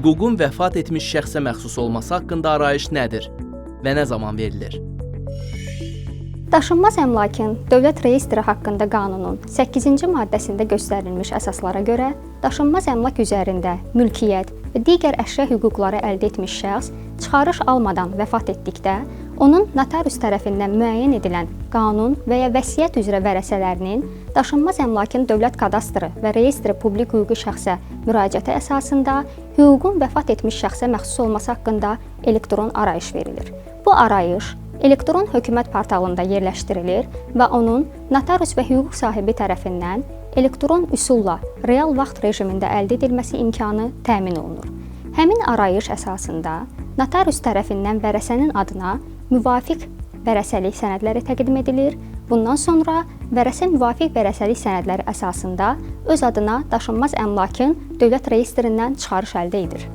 Hüququn vəfat etmiş şəxsə məxsus olması haqqında arayış nədir və nə zaman verilir? Daşınmaz əmlakın dövlət reyestri haqqında qanunun 8-ci maddəsində göstərilmiş əsaslara görə daşınmaz əmlak üzərində mülkiyyət və digər əşya hüquqları əldə etmiş şəxs çıxarış almadan vəfat etdikdə, onun notarius tərəfindən müəyyən edilən qanun və ya vəsiyyət üzrə vərəsələrinin daşınmaz əmlakın dövlət kadastrı və reyestri publik hüquqi şəxsə müraciəti əsasında hüququn vəfat etmiş şəxsə məxsus olması haqqında elektron arayış verilir. Bu arayış elektron hökumət portalında yerləşdirilir və onun notarius və hüquq sahibi tərəfindən elektron üsulla real vaxt rejimində əldə edilməsi imkanı təmin olunur. Həmin arayış əsasında notarius tərəfindən vərəsənin adına müvafiq vərəsəlik sənədləri təqdim edilir. Bundan sonra vərəsə müvafiq vərəsəlik sənədləri əsasında öz adına daşınmaz əmlakın dövlət reyestrindən çıxarış əldə edir.